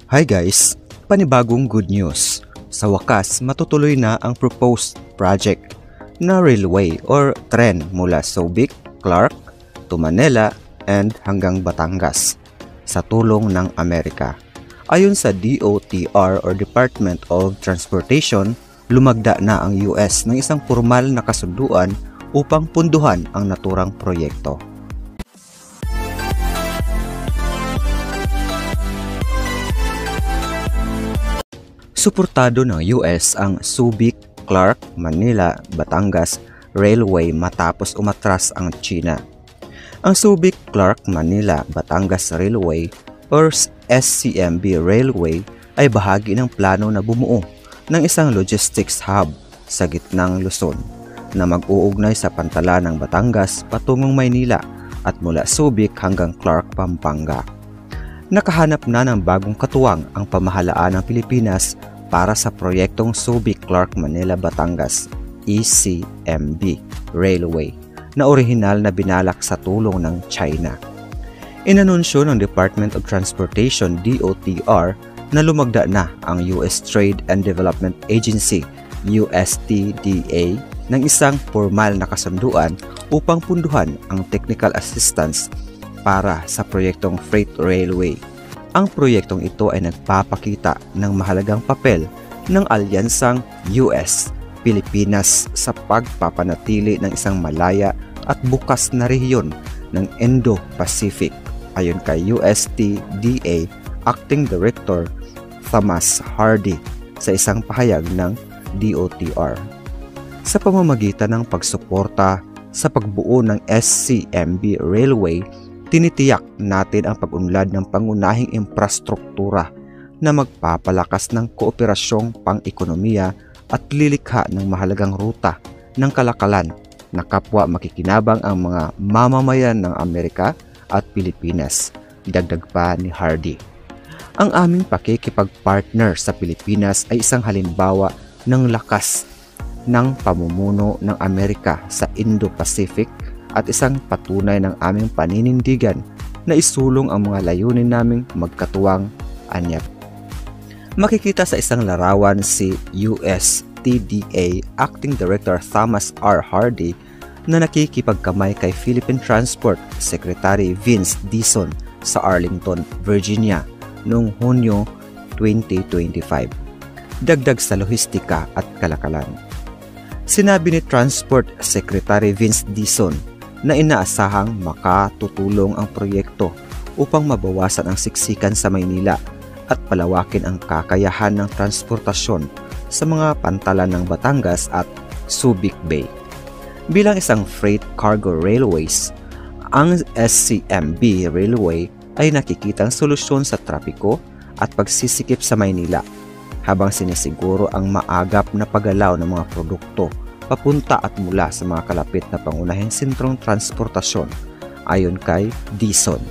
Hi guys! Panibagong good news. Sa wakas, matutuloy na ang proposed project na railway or tren mula Subic, Clark to Manila and hanggang Batangas sa tulong ng Amerika. Ayon sa DOTR or Department of Transportation, lumagda na ang US ng isang formal na kasunduan upang punduhan ang naturang proyekto. Suportado ng US ang Subic, Clark, Manila, Batangas Railway matapos umatras ang China. Ang Subic, Clark, Manila, Batangas Railway or SCMB Railway ay bahagi ng plano na bumuo ng isang logistics hub sa gitnang Luzon na mag-uugnay sa pantala ng Batangas patungong Maynila at mula Subic hanggang Clark, Pampanga. Nakahanap na ng bagong katuwang ang pamahalaan ng Pilipinas para sa proyektong Subic, Clark, Manila, Batangas ECMB Railway na orihinal na binalak sa tulong ng China. Inanunsyo ng Department of Transportation DOTR na lumagda na ang US Trade and Development Agency USTDA ng isang formal na kasunduan upang punduhan ang technical assistance para sa proyektong freight railway. Ang proyektong ito ay nagpapakita ng mahalagang papel ng alyansang US-Pilipinas sa pagpapanatili ng isang malaya at bukas na rehiyon ng Indo-Pacific, ayon kay USTDA Acting Director Thomas Hardy sa isang pahayag ng DOTR. Sa pamamagitan ng pagsuporta sa pagbuo ng SCMB Railway, tinitiyak natin ang pag-unlad ng pangunahing infrastruktura na magpapalakas ng kooperasyong pang-ekonomiya at lilikha ng mahalagang ruta ng kalakalan na kapwa makikinabang ang mga mamamayan ng Amerika at Pilipinas, dagdag pa ni Hardy. Ang aming pakikipag-partner sa Pilipinas ay isang halimbawa ng lakas ng pamumuno ng Amerika sa Indo-Pacific at isang patunay ng aming paninindigan na isulong ang mga layunin naming magkatuwang anyag. Makikita sa isang larawan si USTDA Acting Director Thomas R. Hardy na nakikipagkamay kay Philippine Transport Secretary Vince Dizon sa Arlington, Virginia noong Hunyo 2025. Dagdag sa lohistika at kalakalan. Sinabi ni Transport Secretary Vince Dizon na inaasahang makatutulong ang proyekto upang mabawasan ang siksikan sa Maynila at palawakin ang kakayahan ng transportasyon sa mga pantalan ng Batangas at Subic Bay. Bilang isang freight cargo railways, ang SCMB Railway ay nakikitang solusyon sa trapiko at pagsisikip sa Maynila habang sinisiguro ang maagap na paggalaw ng mga produkto papunta at mula sa mga kalapit na pangunahing sentrong transportasyon, ayon kay Dizon.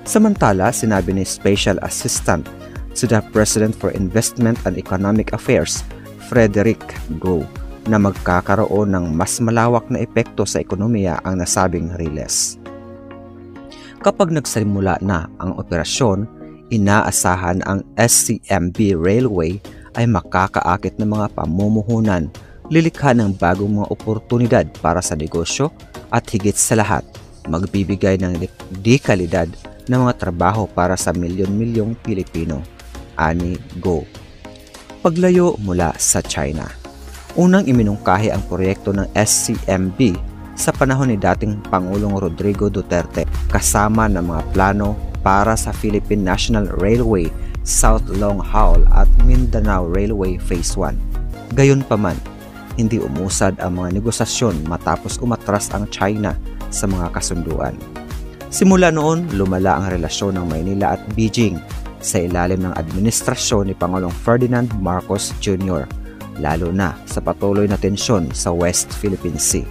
Samantala, sinabi ni Special Assistant to the President for Investment and Economic Affairs, Frederick Go, na magkakaroon ng mas malawak na epekto sa ekonomiya ang nasabing riles. Kapag nagsimula na ang operasyon, inaasahan ang SCMB Railway ay makakaakit ng mga pamumuhunan, lilikha ng bagong mga oportunidad para sa negosyo at higit sa lahat, magbibigay ng dekalidad ng mga trabaho para sa milyon-milyong Pilipino, ani Go. Paglayo mula sa China. Unang iminungkahi ang proyekto ng SCMB sa panahon ni dating Pangulong Rodrigo Duterte kasama ng mga plano para sa Philippine National Railway, South Long Haul at Mindanao Railway Phase 1. Gayunpaman, hindi umusad ang mga negosasyon matapos umatras ang China sa mga kasunduan. Simula noon, lumala ang relasyon ng Maynila at Beijing sa ilalim ng administrasyon ni Pangulong Ferdinand Marcos Jr., lalo na sa patuloy na tensyon sa West Philippine Sea.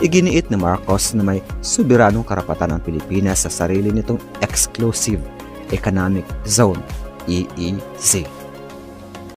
Iginiit ni Marcos na may soberanong karapatan ng Pilipinas sa sarili nitong Exclusive Economic Zone, EEZ.